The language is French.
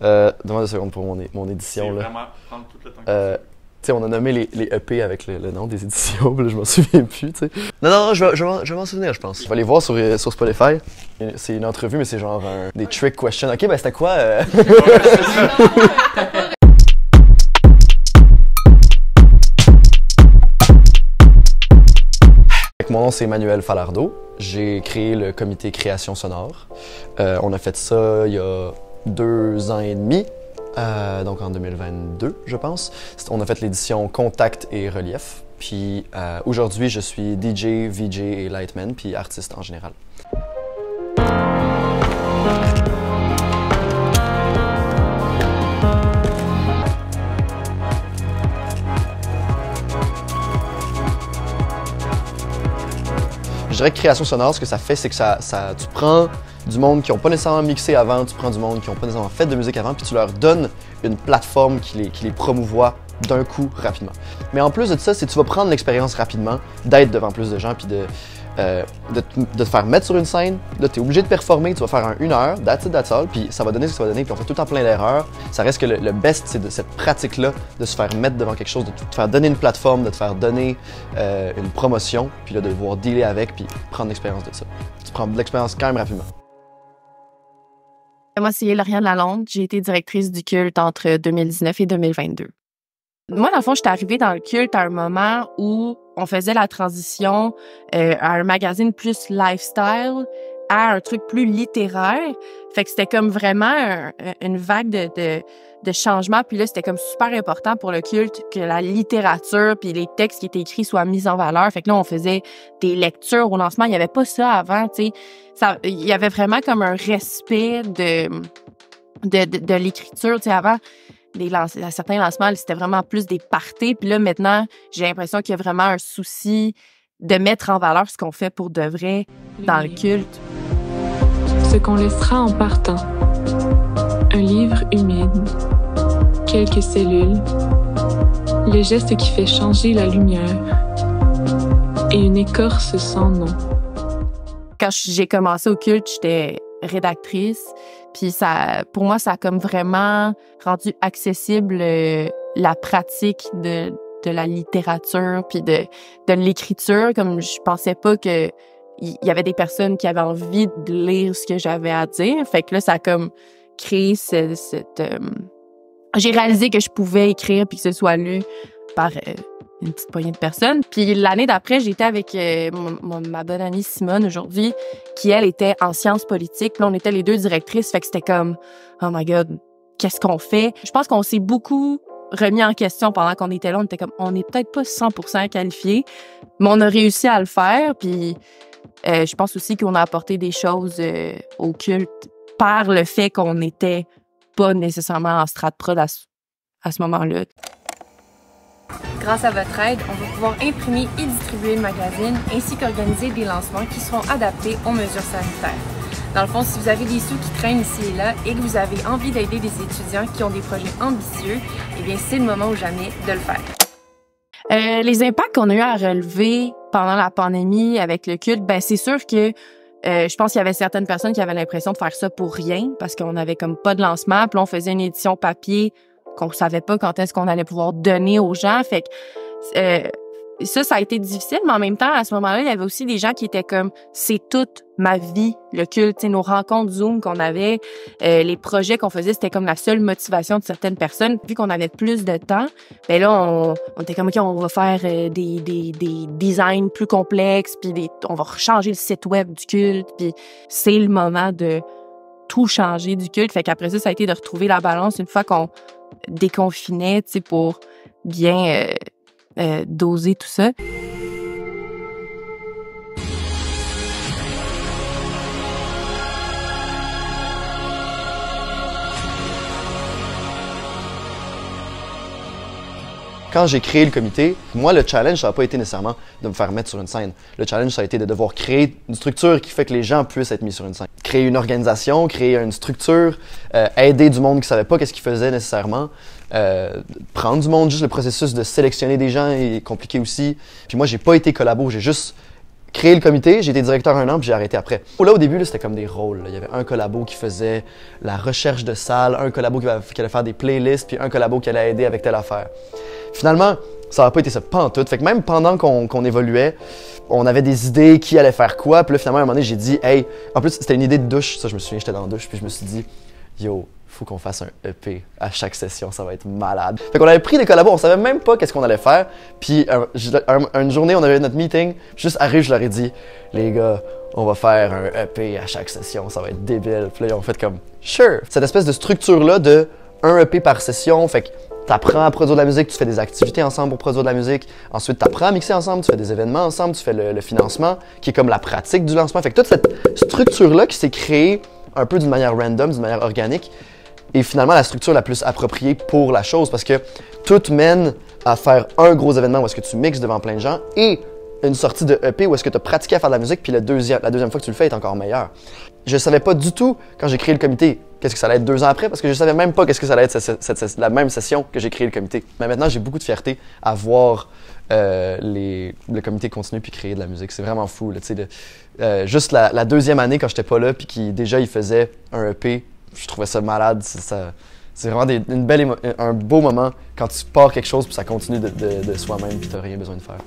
Demande 2 secondes pour mon édition. C'est là. vraiment prendre tout le temps que tu Tu sais, on a nommé les EP avec le nom des éditions, puis là, je m'en souviens plus, tu sais. Non, je vais m'en souvenir, je pense. Je vais les voir sur Spotify. C'est une entrevue, mais c'est genre des trick questions. Ok, ben c'était quoi? Mon nom, c'est Emmanuel Falardeau. J'ai créé le comité Création Sonore. On a fait ça il y a 2 ans et demi. Donc en 2022, je pense. On a fait l'édition Contact et Relief. Puis aujourd'hui, je suis DJ, VJ et Lightman, puis artiste en général. Je dirais que création sonore, ce que ça fait, c'est que tu prends du monde qui n'ont pas nécessairement mixé avant, tu prends du monde qui n'ont pas nécessairement fait de musique avant, puis tu leur donnes une plateforme qui les promouvoit d'un coup rapidement. Mais en plus de ça, c'est que tu vas prendre l'expérience rapidement, d'être devant plus de gens, puis de te faire mettre sur une scène. Là, tu es obligé de performer, tu vas faire un 1 heure, that's it, that's all, puis ça va donner ce que ça va donner, puis on fait tout le temps plein d'erreurs. Ça reste que le best, c'est de cette pratique-là, de se faire mettre devant quelque chose, de te faire donner une plateforme, de te faire donner une promotion, puis là, de devoir dealer avec, puis prendre l'expérience de ça. Tu prends de l'expérience quand même rapidement. Moi, c'est Lauriane Lalonde. J'ai été directrice du culte entre 2019 et 2022. Moi, dans le fond, j'étais arrivée dans le culte à un moment où on faisait la transition à un magazine plus lifestyle à un truc plus littéraire. Fait que c'était comme vraiment une vague de changement. Puis là, c'était comme super important pour le culte que la littérature puis les textes qui étaient écrits soient mis en valeur. Fait que là, on faisait des lectures au lancement. Il n'y avait pas ça avant, tu sais. Il y avait vraiment comme un respect de l'écriture, tu sais, avant. À certains lancements, c'était vraiment plus des parties. Puis là, maintenant, j'ai l'impression qu'il y a vraiment un souci de mettre en valeur ce qu'on fait pour de vrai dans le culte. Ce qu'on laissera en partant. Un livre humide. Quelques cellules. Le geste qui fait changer la lumière. Et une écorce sans nom. Quand j'ai commencé au culte, j'étais rédactrice. Puis pour moi, ça a comme vraiment rendu accessible la pratique de la littérature puis de l'écriture. Comme je pensais pas que il y avait des personnes qui avaient envie de lire ce que j'avais à dire. Fait que là, ça a comme créé j'ai réalisé que je pouvais écrire puis que ce soit lu par une petite poignée de personnes. Puis l'année d'après, j'étais avec ma bonne amie Simone aujourd'hui, qui, elle, était en sciences politiques. Puis là, on était les deux directrices, fait que c'était comme « Oh my God, qu'est-ce qu'on fait? » Je pense qu'on s'est beaucoup remis en question pendant qu'on était là. On était comme « On n'est peut-être pas 100% qualifiés, mais on a réussi à le faire. » Puis je pense aussi qu'on a apporté des choses au culte par le fait qu'on n'était pas nécessairement en strat prod à ce moment-là. Grâce à votre aide, on va pouvoir imprimer et distribuer le magazine ainsi qu'organiser des lancements qui seront adaptés aux mesures sanitaires. Dans le fond, si vous avez des sous qui traînent ici et là et que vous avez envie d'aider des étudiants qui ont des projets ambitieux, eh bien, c'est le moment ou jamais de le faire. Les impacts qu'on a eu à relever pendant la pandémie avec le culte, ben c'est sûr que je pense qu'il y avait certaines personnes qui avaient l'impression de faire ça pour rien parce qu'on avait comme pas de lancement. Puis là, on faisait une édition papier qu'on savait pas quand est-ce qu'on allait pouvoir donner aux gens. Fait que ça a été difficile, mais en même temps, à ce moment-là, il y avait aussi des gens qui étaient comme « c'est toute ma vie, le culte ». Tu sais, nos rencontres Zoom qu'on avait, les projets qu'on faisait, c'était comme la seule motivation de certaines personnes. Vu qu'on avait plus de temps, ben là, on était comme « OK, on va faire des designs plus complexes, puis on va changer le site web du culte ». Puis c'est le moment de tout changer du culte. Fait qu'après ça a été de retrouver la balance une fois qu'on déconfinait, tu sais, pour bien doser tout ça. Quand j'ai créé le comité, moi, le challenge, ça n'a pas été nécessairement de me faire mettre sur une scène. Le challenge, ça a été de devoir créer une structure qui fait que les gens puissent être mis sur une scène. Créer une organisation, créer une structure, aider du monde qui ne savait pas qu'est-ce qu'ils faisaient nécessairement. Prendre du monde, juste le processus de sélectionner des gens est compliqué aussi. Puis moi, j'ai pas été collabo, j'ai juste créé le comité, j'ai été directeur 1 an, puis j'ai arrêté après. Là, au début, là, c'était comme des rôles. Là. Il y avait un collabo qui faisait la recherche de salles, un collabo qui allait faire des playlists, puis un collabo qui allait aider avec telle affaire. Finalement, ça n'a pas été ça pantoute. Fait que même pendant qu'on évoluait, on avait des idées qui allait faire quoi. Puis là, finalement, à un moment donné, j'ai dit, hey, en plus, c'était une idée de douche. Ça, je me souviens, j'étais dans la douche, puis je me suis dit, yo, faut qu'on fasse un EP à chaque session, ça va être malade. Fait qu'on avait pris des collabos, on savait même pas qu'est-ce qu'on allait faire. Puis une journée, on avait notre meeting, juste arrivé, je leur ai dit, les gars, on va faire un EP à chaque session, ça va être débile. Puis là, ils ont fait comme, sure. Cette espèce de structure-là de un EP par session, fait que t'apprends à produire de la musique, tu fais des activités ensemble pour produire de la musique. Ensuite, t'apprends à mixer ensemble, tu fais des événements ensemble, tu fais le financement, qui est comme la pratique du lancement. Fait que toute cette structure-là qui s'est créée un peu d'une manière random, d'une manière organique, est finalement la structure la plus appropriée pour la chose parce que tout mène à faire un gros événement où est-ce que tu mixes devant plein de gens et une sortie de EP où est-ce que tu as pratiqué à faire de la musique puis la deuxième fois que tu le fais est encore meilleur. Je savais pas du tout quand j'ai créé le comité qu'est-ce que ça allait être 2 ans après parce que je savais même pas qu'est-ce que ça allait être la même session que j'ai créé le comité. Mais maintenant, j'ai beaucoup de fierté à voir le comité continuer puis créer de la musique. C'est vraiment fou. Là, juste la deuxième année quand j'étais pas là puis qui déjà il faisait un EP, je trouvais ça malade. C'est vraiment un beau moment quand tu pars quelque chose puis ça continue de soi-même puis t'as rien besoin de faire.